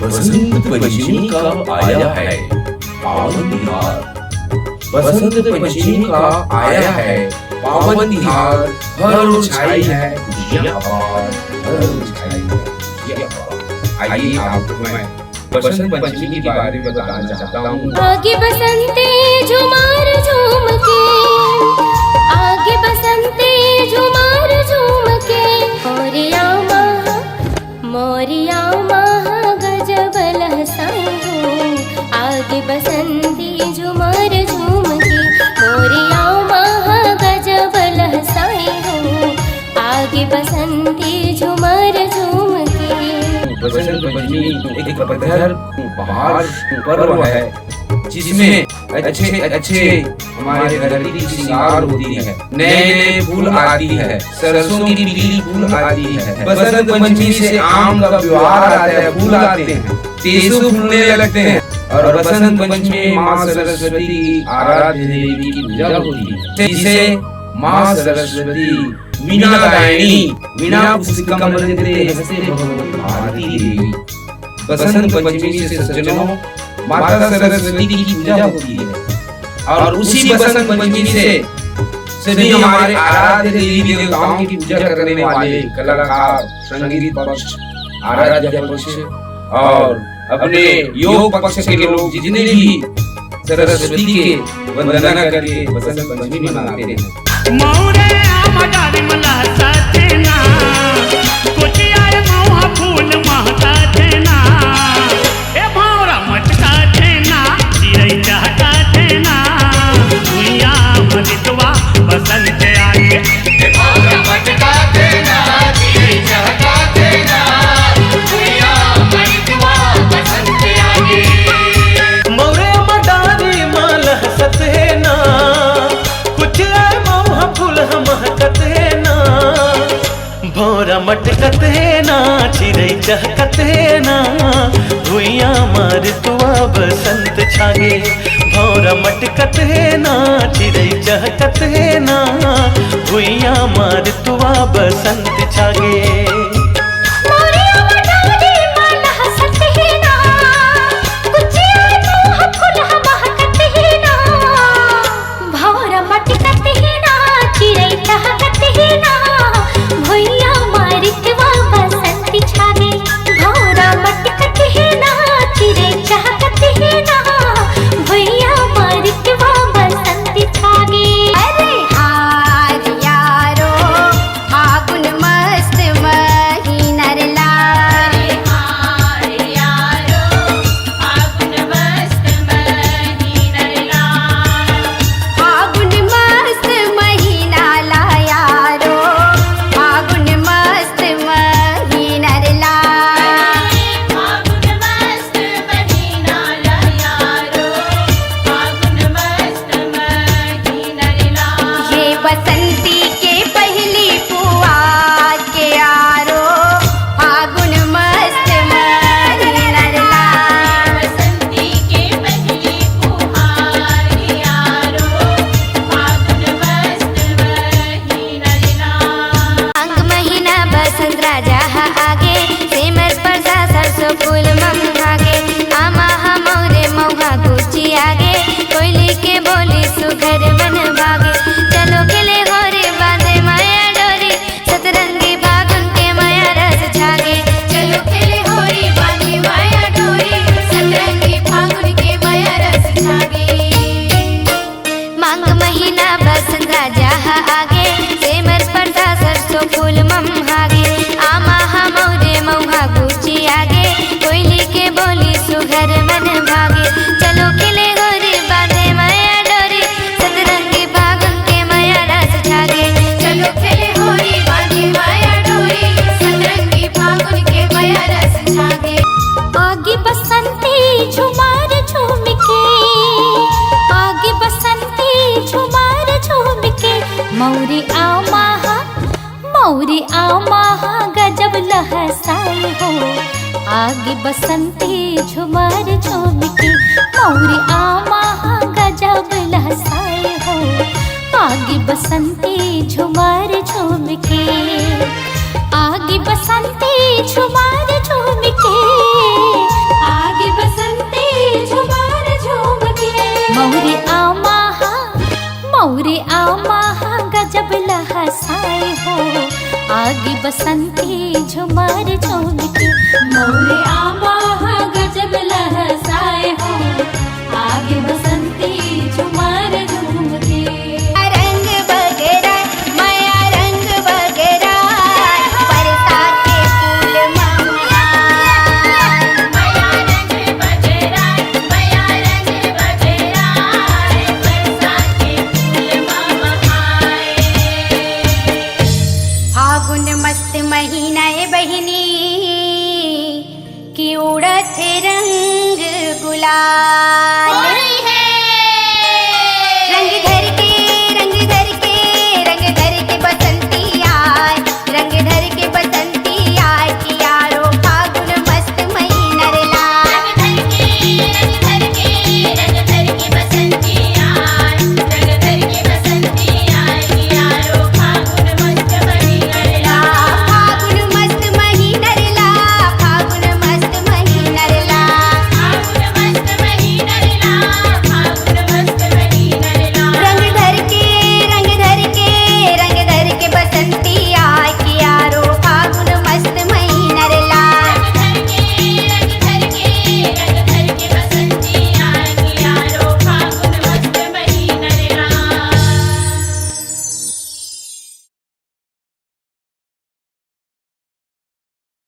बसंत पंचमी का आया है पावन तिहार। बसंत पंचमी का आया है पावन तिहार। हर ओर छाई है खुशियां अपार, हर ओर छाई है खुशियां अपार। आइए आपको मैं बसंत पंचमी के बारे में बताना चाहता हूँ। आगे बसंते झुमार झूम के, आगे बसंते झुमार झूम के, मोरिया महा गजब लहसाई हो। आगे बसंती झुमार झूम के, मोरिया महा गजब लहसाई हो। आगे बसंती झुमार झूम के। बसंत पंचमी एक पवित्र बहार पर्व है जिसमें अच्छे अच्छे हमारे धरती की श्रृंगार होती है, नए नए फूल आती है, सरसों की पीली फूल आती है। बसंत पंचमी से आम का त्योहार आता है, फूल आते हैं, तेसु फूलने लगते हैं और बसंत पंचमी में माँ सरस्वती की आराध्य देवी की पूजा होती है, जिसे माँ सरस्वती वीणा गायनी वीणा पुस्तकम रचते हस्ते भगवती भारती देवी। बसंत पंचमी से सज्जनों माता सरस्वती की पूजा होती है और उसी बसंत पंचमी से सभी हमारे आराध्य देवी देवताओं की पूजा करने वाले कलाकार, संगीत पक्ष, आराध्य पक्ष और अपने योग पक्ष के लोग जितने भी सरस्वती के वंदना करके बसंत पंचमी मनाते हैं। मटकत है ना, चिड़ै चहकत है ना, भुइया मार तुआ बसंत छागे। भौरा मटकत है ना, चिड़ै चहकत है ना, भुइया मार तुआ बसंत छागे। मौरी आमा गजब लहसाई हो। आगे बसंती झुमार झूम के, मौरी आमा गजब लहसाई हो। आगे बसंती झुमार झूम के, आगे बसंती झुमार झूम के, लहसाए हो, आगे बसंती झुमर झूम के। मोरे आमा गजब लहसाए हो, आगे बसंती झुमर झूम के। रंग वगैरह माया रंग वगैरह बरसात के फूल माया रंग वगैरह माया रंग वगैरह बरसात के फूल मामा आए। फागुन मस्त महीना ए बहिनी की उड़त रंग गुलाल।